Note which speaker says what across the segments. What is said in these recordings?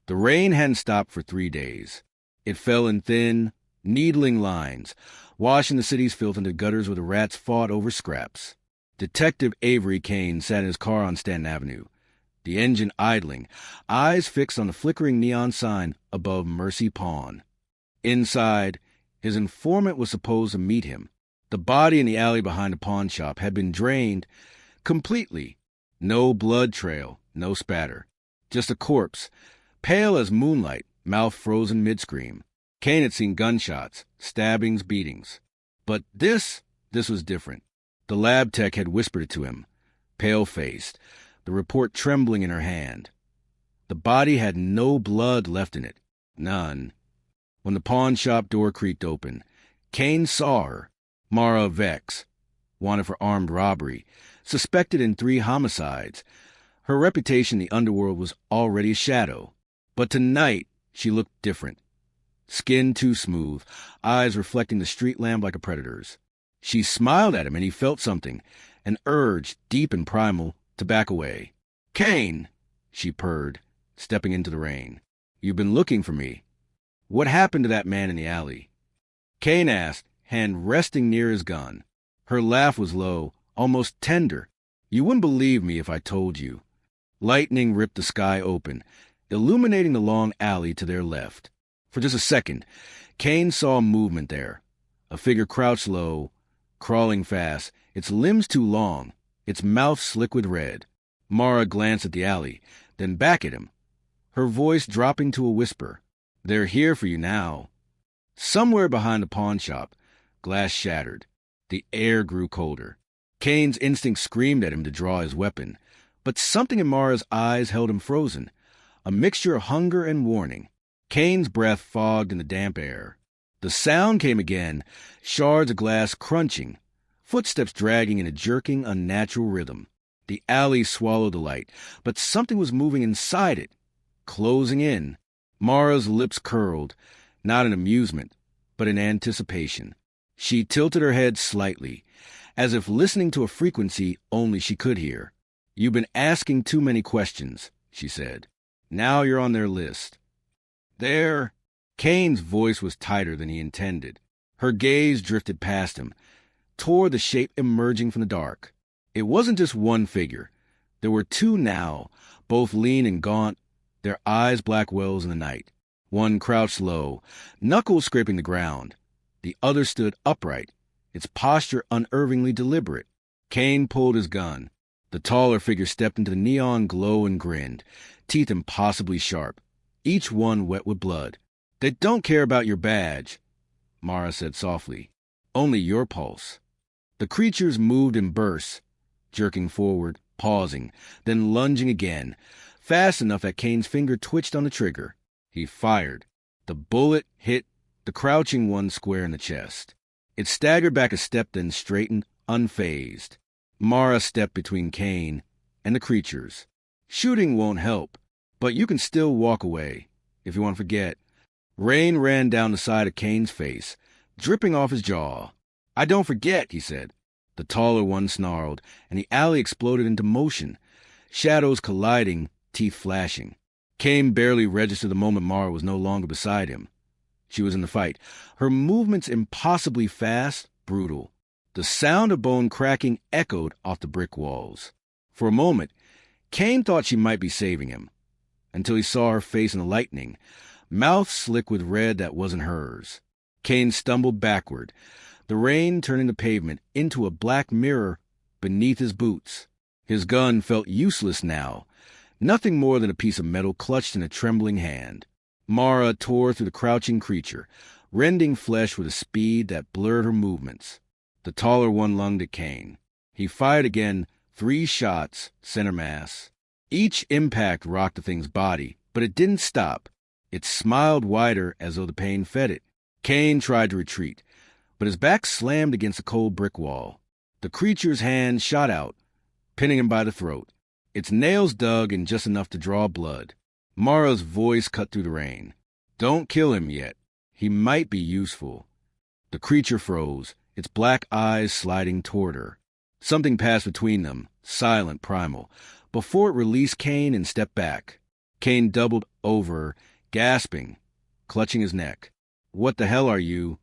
Speaker 1: The rain hadn't stopped for 3 days. It fell in thin, needling lines, washing the city's filth into gutters where the rats fought over scraps. Detective Avery Kane sat in his car on Stanton Avenue, the engine idling, eyes fixed on the flickering neon sign above Mercy Pawn. Inside, his informant was supposed to meet him. The body in the alley behind the pawn shop had been drained completely. No blood trail, no spatter. Just a corpse, pale as moonlight, mouth frozen mid-scream. Kane had seen gunshots, stabbings, beatings. But this was different. The lab tech had whispered it to him, pale-faced, the report trembling in her hand. The body had no blood left in it. None. When the pawn shop door creaked open, Kane saw her, Mara Vex, wanted for armed robbery, suspected in 3 homicides. Her reputation in the underworld was already a shadow. But tonight, she looked different. Skin too smooth, eyes reflecting the street lamp like a predator's. She smiled at him, and he felt something, an urge, deep and primal, to back away. "Kane," she purred, stepping into the rain. "You've been looking for me. What happened to that man in the alley?" Kane asked, hand resting near his gun. Her laugh was low, almost tender. "You wouldn't believe me if I told you." Lightning ripped the sky open, illuminating the long alley to their left. For just a second, Kane saw movement there. A figure crouched low, crawling fast, its limbs too long, its mouth slick with red. Mara glanced at the alley, then back at him, her voice dropping to a whisper. "They're here for you now." Somewhere behind the pawn shop, glass shattered. The air grew colder. Kane's instinct screamed at him to draw his weapon, but something in Mara's eyes held him frozen, a mixture of hunger and warning. Kane's breath fogged in the damp air. The sound came again, shards of glass crunching, footsteps dragging in a jerking, unnatural rhythm. The alley swallowed the light, but something was moving inside it, closing in. Mara's lips curled, not in amusement, but in anticipation. She tilted her head slightly, as if listening to a frequency only she could hear. "You've been asking too many questions," she said. "Now you're on their list." "There." Kane's voice was tighter than he intended. Her gaze drifted past him, toward the shape emerging from the dark. It wasn't just one figure. There were 2 now, both lean and gaunt, their eyes black wells in the night. One crouched low, knuckles scraping the ground. The other stood upright, its posture unervingly deliberate. Kane pulled his gun. The taller figure stepped into the neon glow and grinned, teeth impossibly sharp, each one wet with blood. "They don't care about your badge," Mara said softly. "Only your pulse." The creatures moved in bursts, jerking forward, pausing, then lunging again, fast enough that Kane's finger twitched on the trigger. He fired. The bullet hit the crouching one square in the chest. It staggered back a step, then straightened, unfazed. Mara stepped between Kane and the creatures. "Shooting won't help, but you can still walk away, if you want to forget." Rain ran down the side of Kane's face, dripping off his jaw. "I don't forget," he said. The taller one snarled, and the alley exploded into motion, shadows colliding, teeth flashing. Kane barely registered the moment Mara was no longer beside him. She was in the fight, her movements impossibly fast, brutal. The sound of bone cracking echoed off the brick walls. For a moment, Kane thought she might be saving him, until he saw her face in the lightning, mouth slick with red that wasn't hers. Kane stumbled backward, the rain turning the pavement into a black mirror beneath his boots. His gun felt useless now, nothing more than a piece of metal clutched in a trembling hand. Mara tore through the crouching creature, rending flesh with a speed that blurred her movements. The taller one lunged at Kane. He fired again, 3 shots, center mass. Each impact rocked the thing's body, but it didn't stop. It smiled wider as though the pain fed it. Kane tried to retreat, but his back slammed against a cold brick wall. The creature's hand shot out, pinning him by the throat. Its nails dug in just enough to draw blood. Mara's voice cut through the rain. "Don't kill him yet. He might be useful." The creature froze, its black eyes sliding toward her. Something passed between them, silent, primal, before it released Kane and stepped back. Kane doubled over, gasping, clutching his neck. "What the hell are you?"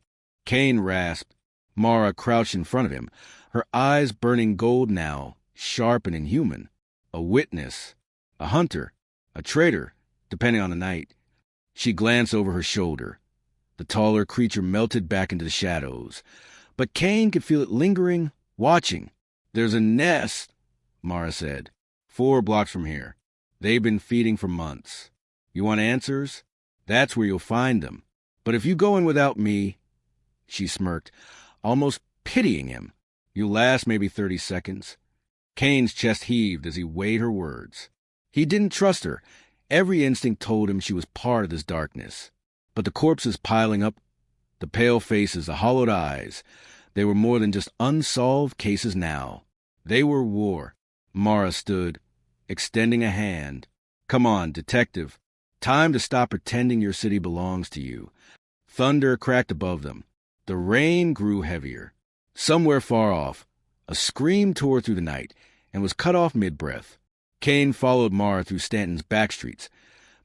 Speaker 1: Kane rasped. Mara crouched in front of him, her eyes burning gold now, sharp and inhuman. A witness, a hunter, a traitor, depending on the night. She glanced over her shoulder. The taller creature melted back into the shadows. But Kane could feel it lingering, watching. "There's a nest," Mara said. 4 blocks from here. They've been feeding for months. You want answers? That's where you'll find them. But if you go in without me," she smirked, almost pitying him, "you'll last maybe 30 seconds. Kane's chest heaved as he weighed her words. He didn't trust her. Every instinct told him she was part of this darkness. But the corpses piling up, the pale faces, the hollowed eyes, they were more than just unsolved cases now. They were war. Mara stood, extending a hand. "Come on, detective. Time to stop pretending your city belongs to you." Thunder cracked above them. The rain grew heavier. Somewhere far off, a scream tore through the night and was cut off mid-breath. Kane followed Mara through Stanton's back streets,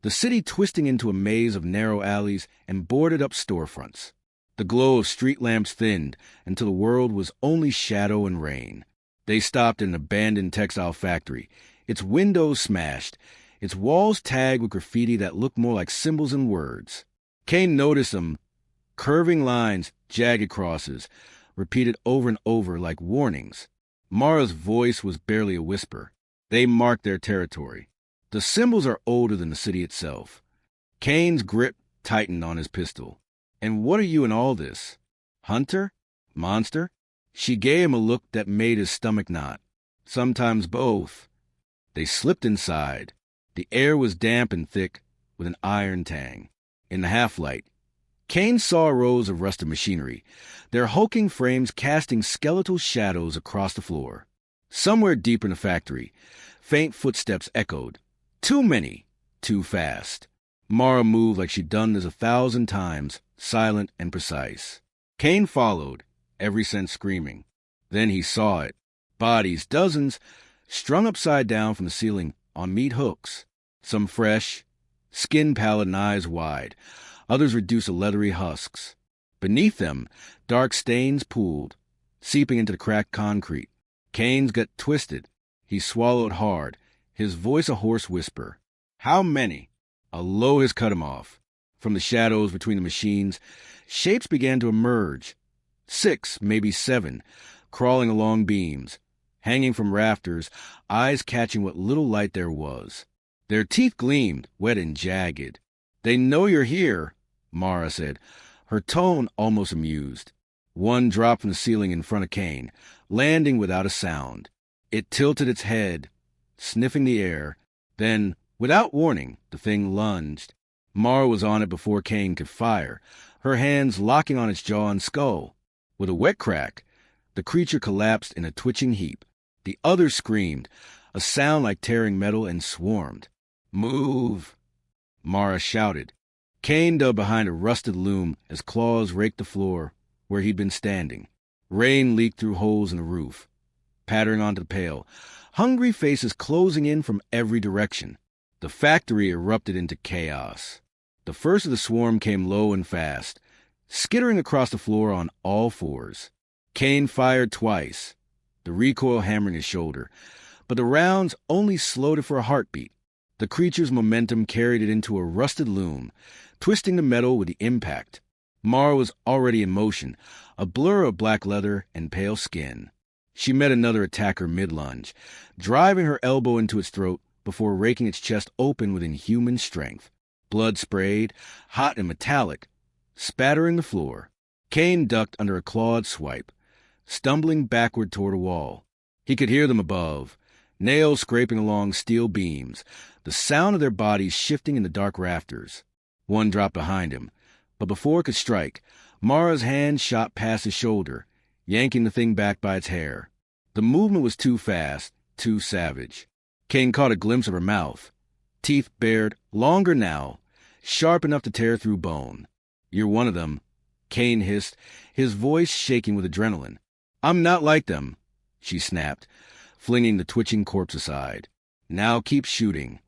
Speaker 1: the city twisting into a maze of narrow alleys and boarded-up storefronts. The glow of street lamps thinned until the world was only shadow and rain. They stopped at an abandoned textile factory, its windows smashed, its walls tagged with graffiti that looked more like symbols than words. Kane noticed them, curving lines, jagged crosses, repeated over and over like warnings. Mara's voice was barely a whisper. They marked their territory. The symbols are older than the city itself. Kane's grip tightened on his pistol. "And what are you in all this? Hunter? Monster?" She gave him a look that made his stomach knot. "Sometimes both." They slipped inside. The air was damp and thick, with an iron tang. In the half-light, Kane saw rows of rusted machinery, their hulking frames casting skeletal shadows across the floor. Somewhere deep in the factory, faint footsteps echoed. Too many, too fast. Mara moved like she'd done this 1,000 times, silent and precise. Kane followed, every sense screaming. Then he saw it. Bodies, dozens, strung upside down from the ceiling on meat hooks. Some fresh, skin pallid and eyes wide. Others reduced to leathery husks. Beneath them, dark stains pooled, seeping into the cracked concrete. Kane's gut twisted. He swallowed hard, his voice a hoarse whisper. "How many?" A low hiss cut him off. From the shadows between the machines, shapes began to emerge. 6, maybe 7, crawling along beams, hanging from rafters, eyes catching what little light there was. Their teeth gleamed, wet and jagged. "They know you're here," Mara said, her tone almost amused. One dropped from the ceiling in front of Kane, landing without a sound. It tilted its head, sniffing the air. Then, without warning, the thing lunged. Mara was on it before Kane could fire, her hands locking on its jaw and skull. With a wet crack, the creature collapsed in a twitching heap. The others screamed, a sound like tearing metal, and swarmed. "Move!" Mara shouted. Kane dug behind a rusted loom as claws raked the floor where he'd been standing. Rain leaked through holes in the roof, pattering onto the pail, hungry faces closing in from every direction. The factory erupted into chaos. The first of the swarm came low and fast, skittering across the floor on all fours. Kane fired twice, the recoil hammering his shoulder, but the rounds only slowed it for a heartbeat. The creature's momentum carried it into a rusted loom, twisting the metal with the impact. Mara was already in motion, a blur of black leather and pale skin. She met another attacker mid-lunge, driving her elbow into its throat before raking its chest open with inhuman strength. Blood sprayed, hot and metallic, spattering the floor. Kane ducked under a clawed swipe, stumbling backward toward a wall. He could hear them above, nails scraping along steel beams, the sound of their bodies shifting in the dark rafters. One dropped behind him, but before it could strike, Mara's hand shot past his shoulder, yanking the thing back by its hair. The movement was too fast, too savage. Kane caught a glimpse of her mouth, teeth bared, longer now, sharp enough to tear through bone. "You're one of them," Kane hissed, his voice shaking with adrenaline. "I'm not like them," she snapped, flinging the twitching corpse aside. "Now keep shooting."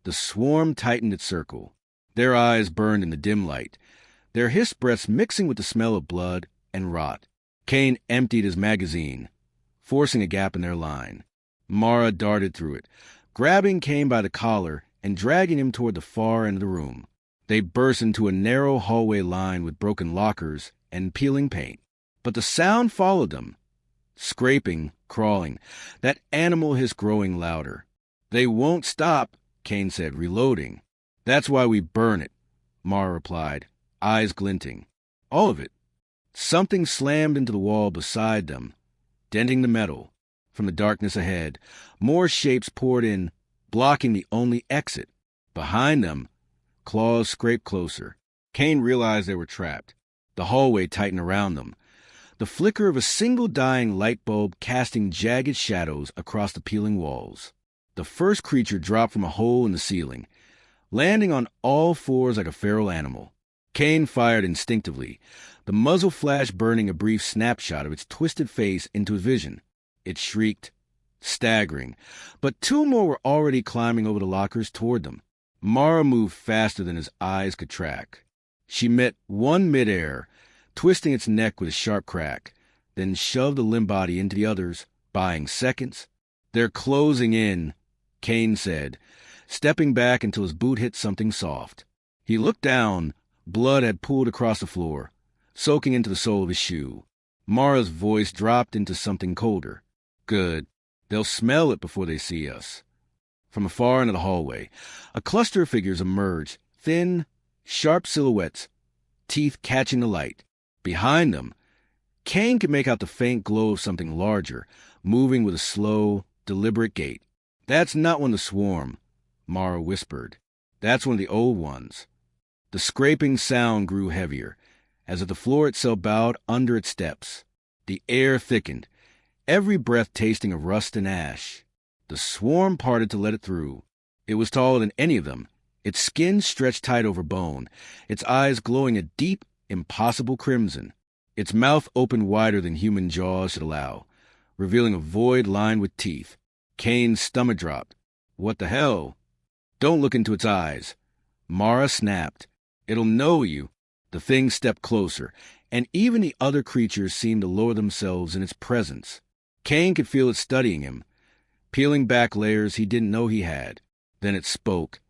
Speaker 1: The swarm tightened its circle. Their eyes burned in the dim light, their hissed breaths mixing with the smell of blood and rot. Kane emptied his magazine, forcing a gap in their line. Mara darted through it, grabbing Kane by the collar and dragging him toward the far end of the room. They burst into a narrow hallway lined with broken lockers and peeling paint. But the sound followed them. Scraping, crawling, that animal hiss growing louder. "They won't stop," Kane said, reloading. "That's why we burn it," Mara replied, eyes glinting. "All of it." Something slammed into the wall beside them, denting the metal. From the darkness ahead, more shapes poured in, blocking the only exit. Behind them, claws scraped closer. Kane realized they were trapped. The hallway tightened around them, the flicker of a single dying light bulb casting jagged shadows across the peeling walls. The first creature dropped from a hole in the ceiling, landing on all fours like a feral animal. Kane fired instinctively, the muzzle flash burning a brief snapshot of its twisted face into his vision. It shrieked, staggering, but two more were already climbing over the lockers toward them. Mara moved faster than his eyes could track. She met one midair, twisting its neck with a sharp crack, then shoved the limp body into the others, buying seconds. "They're closing in," Kane said, stepping back until his boot hit something soft. He looked down. Blood had pooled across the floor, soaking into the sole of his shoe. Mara's voice dropped into something colder. "Good. They'll smell it before they see us." From afar into the hallway, a cluster of figures emerged, thin, sharp silhouettes, teeth catching the light. Behind them, Kane could make out the faint glow of something larger, moving with a slow, deliberate gait. "That's not one of the swarm," Mara whispered. "That's one of the old ones." The scraping sound grew heavier, as if the floor itself bowed under its steps. The air thickened, every breath tasting of rust and ash. The swarm parted to let it through. It was taller than any of them, its skin stretched tight over bone, its eyes glowing a deep, impossible crimson. Its mouth opened wider than human jaws should allow, revealing a void lined with teeth. Kane's stomach dropped. "What the hell?" "Don't look into its eyes," Mara snapped. "It'll know you." The thing stepped closer, and even the other creatures seemed to lower themselves in its presence. Kane could feel it studying him, peeling back layers he didn't know he had. Then it spoke,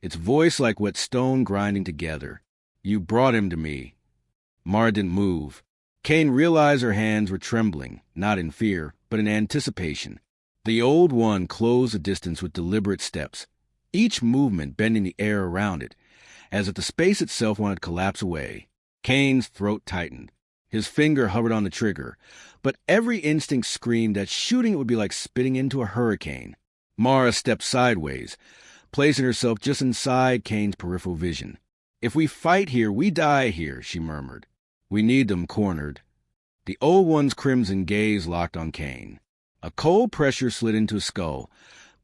Speaker 1: its voice like wet stone grinding together. "You brought him to me." Mara didn't move. Kane realized her hands were trembling, not in fear, but in anticipation. The old one closed the distance with deliberate steps, each movement bending the air around it, as if the space itself wanted to collapse away. Kane's throat tightened. His finger hovered on the trigger, but every instinct screamed that shooting it would be like spitting into a hurricane. Mara stepped sideways, placing herself just inside Kane's peripheral vision. "If we fight here, we die here," she murmured. "We need them cornered." The old one's crimson gaze locked on Kane. A cold pressure slid into his skull,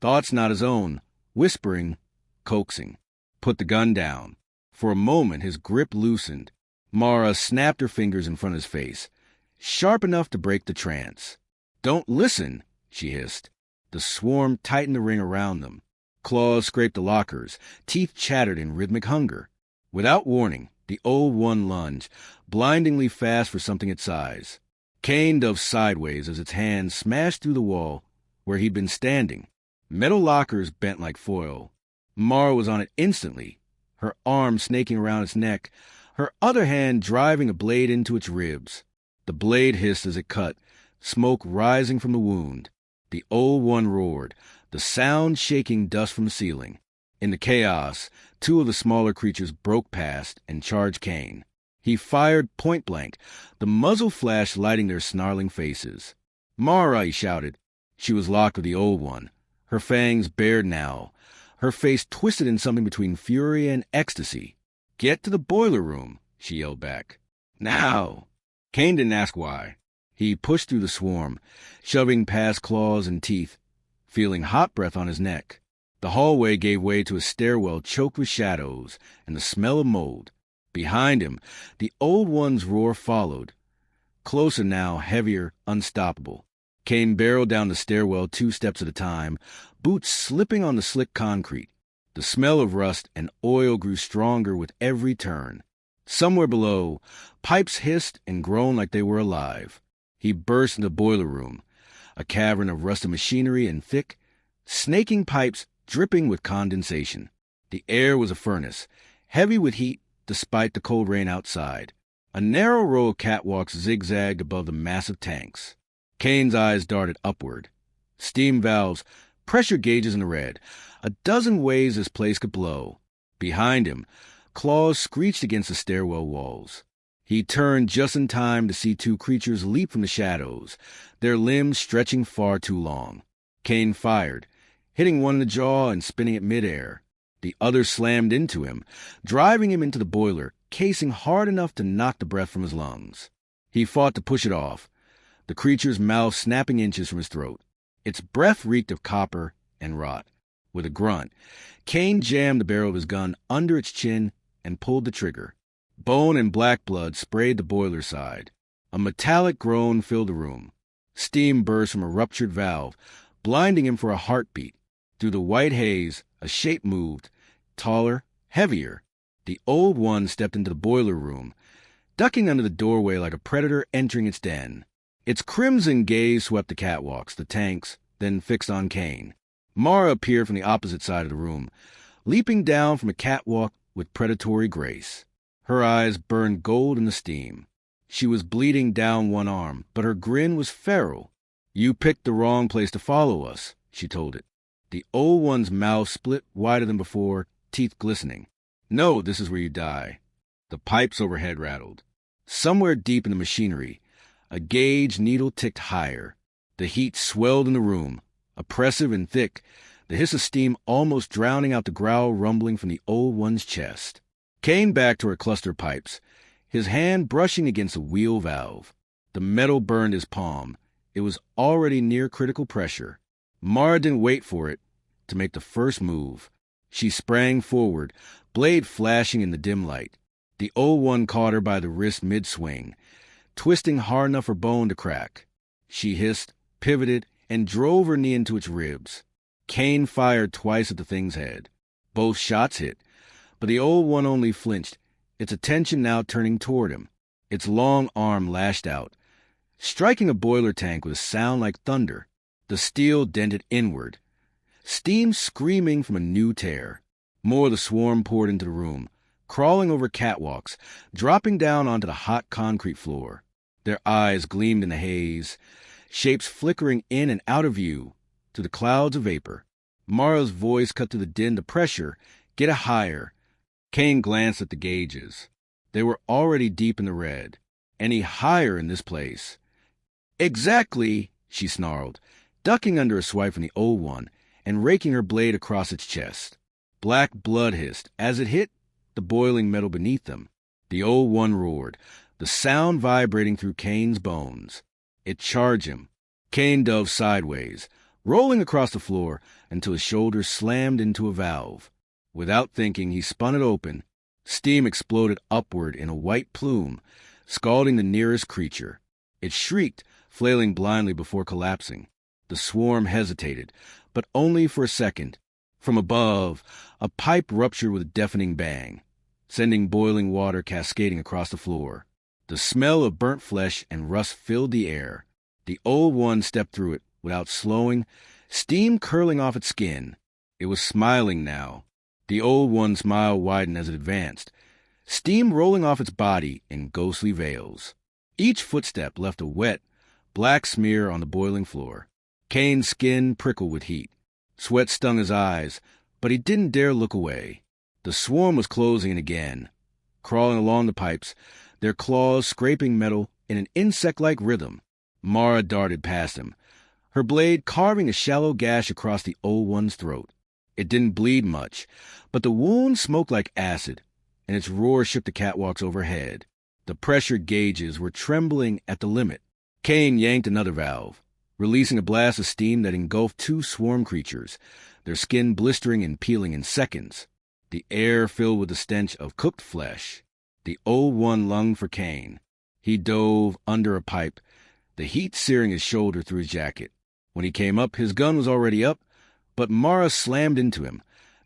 Speaker 1: thoughts not his own, whispering, coaxing. "Put the gun down." For a moment his grip loosened. Mara snapped her fingers in front of his face, sharp enough to break the trance. "Don't listen," she hissed. The swarm tightened the ring around them. Claws scraped the lockers, teeth chattered in rhythmic hunger. Without warning, the old one lunged, blindingly fast for something its size. Kane dove sideways as its hand smashed through the wall where he'd been standing. Metal lockers bent like foil. Mara was on it instantly, her arm snaking around its neck, her other hand driving a blade into its ribs. The blade hissed as it cut, smoke rising from the wound. The old one roared, the sound shaking dust from the ceiling. In the chaos, two of the smaller creatures broke past and charged Kane. He fired point blank, the muzzle flash lighting their snarling faces. "Mara!" he shouted. She was locked with the old one, her fangs bared now, her face twisted in something between fury and ecstasy. "Get to the boiler room," she yelled back. "Now!" Kane didn't ask why. He pushed through the swarm, shoving past claws and teeth, feeling hot breath on his neck. The hallway gave way to a stairwell choked with shadows and the smell of mold. Behind him, the old one's roar followed. Closer now, heavier, unstoppable. Kane barreled down the stairwell 2 steps at a time, boots slipping on the slick concrete. The smell of rust and oil grew stronger with every turn. Somewhere below, pipes hissed and groaned like they were alive. He burst into the boiler room, a cavern of rusted machinery and thick, snaking pipes dripping with condensation. The air was a furnace, heavy with heat despite the cold rain outside. A narrow row of catwalks zigzagged above the massive tanks. Kane's eyes darted upward. Steam valves, pressure gauges in the red. A dozen ways this place could blow. Behind him, claws screeched against the stairwell walls. He turned just in time to see two creatures leap from the shadows, their limbs stretching far too long. Kane fired, hitting one in the jaw and spinning it midair. The other slammed into him, driving him into the boiler, casing hard enough to knock the breath from his lungs. He fought to push it off, the creature's mouth snapping inches from his throat. Its breath reeked of copper and rot. With a grunt, Kane jammed the barrel of his gun under its chin and pulled the trigger. Bone and black blood sprayed the boiler side. A metallic groan filled the room. Steam burst from a ruptured valve, blinding him for a heartbeat. Through the white haze, a shape moved, taller, heavier. The old one stepped into the boiler room, ducking under the doorway like a predator entering its den. Its crimson gaze swept the catwalks, the tanks, then fixed on Kane. Mara appeared from the opposite side of the room, leaping down from a catwalk with predatory grace. Her eyes burned gold in the steam. She was bleeding down one arm, but her grin was feral. "You picked the wrong place to follow us," she told it. The old one's mouth split wider than before, teeth glistening. "No, this is where you die." The pipes overhead rattled. Somewhere deep in the machinery, a gauge needle ticked higher. The heat swelled in the room, oppressive and thick, the hiss of steam almost drowning out the growl rumbling from the old one's chest. Kane backed toward cluster pipes, his hand brushing against a wheel valve. The metal burned his palm. It was already near critical pressure. Mara didn't wait for it to make the first move. She sprang forward, blade flashing in the dim light. The old one caught her by the wrist mid-swing, twisting hard enough for bone to crack. She hissed, pivoted, and drove her knee into its ribs. Kane fired twice at the thing's head. Both shots hit, but the old one only flinched, its attention now turning toward him. Its long arm lashed out, striking a boiler tank with a sound like thunder. The steel dented inward, steam screaming from a new tear. More of the swarm poured into the room, crawling over catwalks, dropping down onto the hot concrete floor. Their eyes gleamed in the haze, shapes flickering in and out of view to the clouds of vapor. Mara's voice cut through the din to pressure. "Get it higher." Kane glanced at the gauges. They were already deep in the red. Any higher in this place? "Exactly," she snarled, ducking under a swipe from the old one and raking her blade across its chest. Black blood hissed as it hit the boiling metal beneath them. The old one roared, the sound vibrating through Kane's bones. It charged him. Kane dove sideways, rolling across the floor until his shoulder slammed into a valve. Without thinking, he spun it open. Steam exploded upward in a white plume, scalding the nearest creature. It shrieked, flailing blindly before collapsing. The swarm hesitated, but only for a second. From above, a pipe ruptured with a deafening bang, sending boiling water cascading across the floor. The smell of burnt flesh and rust filled the air. The old one stepped through it without slowing, steam curling off its skin. It was smiling now. The old one's smile widened as it advanced, steam rolling off its body in ghostly veils. Each footstep left a wet, black smear on the boiling floor. Kane's skin prickled with heat. Sweat stung his eyes, but he didn't dare look away. The swarm was closing in again, crawling along the pipes, their claws scraping metal in an insect-like rhythm. Mara darted past him, her blade carving a shallow gash across the old one's throat. It didn't bleed much, but the wound smoked like acid, and its roar shook the catwalks overhead. The pressure gauges were trembling at the limit. Kane yanked another valve, releasing a blast of steam that engulfed two swarm creatures, their skin blistering and peeling in seconds. The air filled with the stench of cooked flesh. The old one lunged for Kane. He dove under a pipe, the heat searing his shoulder through his jacket. When he came up, his gun was already up, but Mara slammed into him,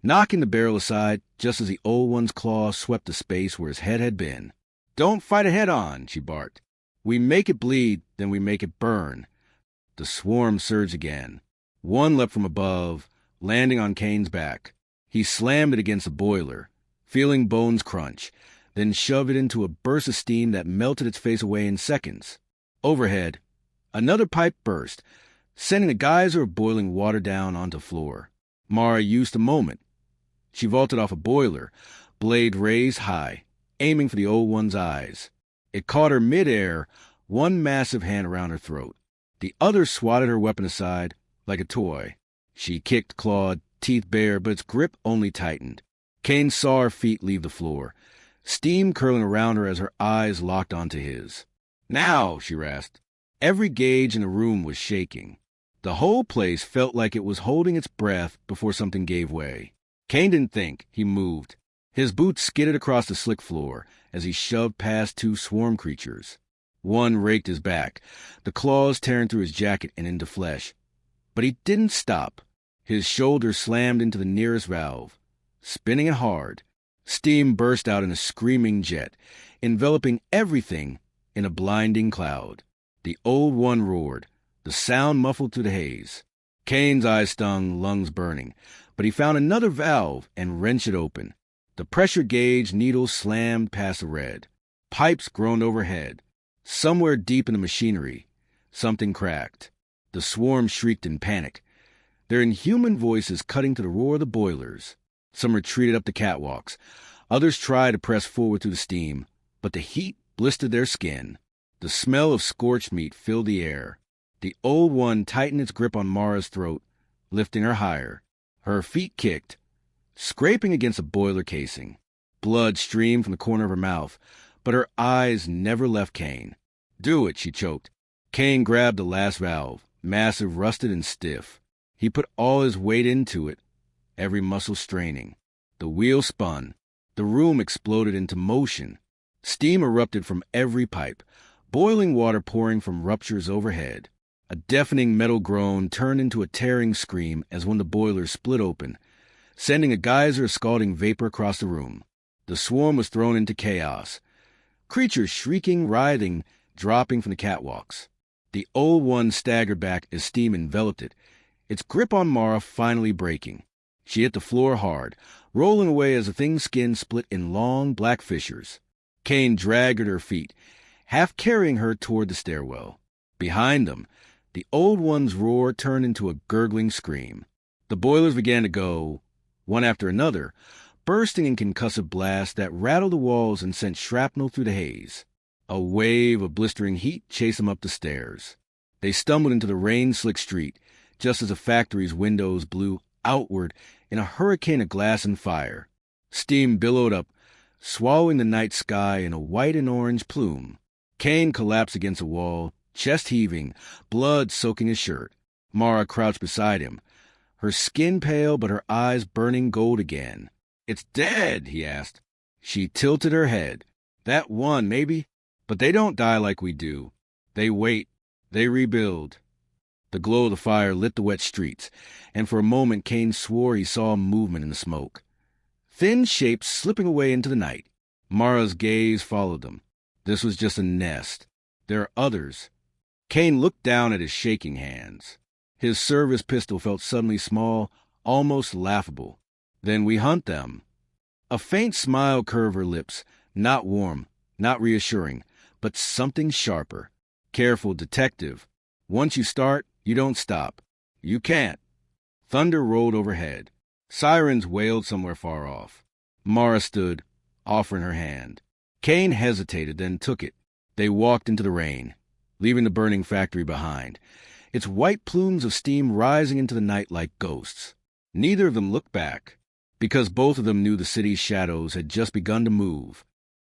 Speaker 1: knocking the barrel aside just as the old one's claw swept the space where his head had been. "Don't fight it head-on," she barked. "We make it bleed, then we make it burn." The swarm surged again. One leapt from above, landing on Kane's back. He slammed it against the boiler, feeling bones crunch, then shoved it into a burst of steam that melted its face away in seconds. Overhead, another pipe burst, sending a geyser of boiling water down onto the floor. Mara used the moment. She vaulted off a boiler, blade raised high, aiming for the old one's eyes. It caught her mid-air, one massive hand around her throat. The other swatted her weapon aside like a toy. She kicked, clawed, teeth bare, but its grip only tightened. Kane saw her feet leave the floor, steam curling around her as her eyes locked onto his. "Now!" she rasped. Every gauge in the room was shaking. The whole place felt like it was holding its breath before something gave way. Kane didn't think. He moved. His boots skidded across the slick floor as he shoved past two swarm creatures. One raked his back, the claws tearing through his jacket and into flesh. But he didn't stop. His shoulder slammed into the nearest valve. Spinning it hard, steam burst out in a screaming jet, enveloping everything in a blinding cloud. The old one roared, the sound muffled through the haze. Kane's eyes stung, lungs burning, but he found another valve and wrenched it open. The pressure gauge needle slammed past the red. Pipes groaned overhead. Somewhere deep in the machinery, something cracked. The swarm shrieked in panic, their inhuman voices cutting to the roar of the boilers. Some retreated up the catwalks. Others tried to press forward through the steam, but the heat blistered their skin. The smell of scorched meat filled the air. The old one tightened its grip on Mara's throat, lifting her higher. Her feet kicked, scraping against a boiler casing. Blood streamed from the corner of her mouth, but her eyes never left Kane. "Do it," she choked. Kane grabbed the last valve, massive, rusted, and stiff. He put all his weight into it, every muscle straining. The wheel spun. The room exploded into motion. Steam erupted from every pipe, boiling water pouring from ruptures overhead. A deafening metal groan turned into a tearing scream as one of the boilers split open, sending a geyser of scalding vapor across the room. The swarm was thrown into chaos. Creatures shrieking, writhing, dropping from the catwalks. The old one staggered back as steam enveloped it, its grip on Mara finally breaking. She hit the floor hard, rolling away as the thing's skin split in long, black fissures. Kane dragged at her feet, half carrying her toward the stairwell. Behind them, the old one's roar turned into a gurgling scream. The boilers began to go, one after another, bursting in concussive blasts that rattled the walls and sent shrapnel through the haze. A wave of blistering heat chased them up the stairs. They stumbled into the rain-slick street, just as the factory's windows blew outward in a hurricane of glass and fire. Steam billowed up, swallowing the night sky in a white and orange plume. Kane collapsed against a wall, chest heaving, blood soaking his shirt. Mara crouched beside him, her skin pale but her eyes burning gold again. "It's dead," he asked. She tilted her head. "That one, maybe. But they don't die like we do. They wait. They rebuild." The glow of the fire lit the wet streets, and for a moment Kane swore he saw movement in the smoke. Thin shapes slipping away into the night. Mara's gaze followed them. This was just a nest. There are others. Kane looked down at his shaking hands. His service pistol felt suddenly small, almost laughable. "Then we hunt them." A faint smile curved her lips, not warm, not reassuring, but something sharper. "Careful, detective. Once you start, you don't stop. You can't." Thunder rolled overhead. Sirens wailed somewhere far off. Mara stood, offering her hand. Kane hesitated, then took it. They walked into the rain, leaving the burning factory behind, its white plumes of steam rising into the night like ghosts. Neither of them looked back, because both of them knew the city's shadows had just begun to move.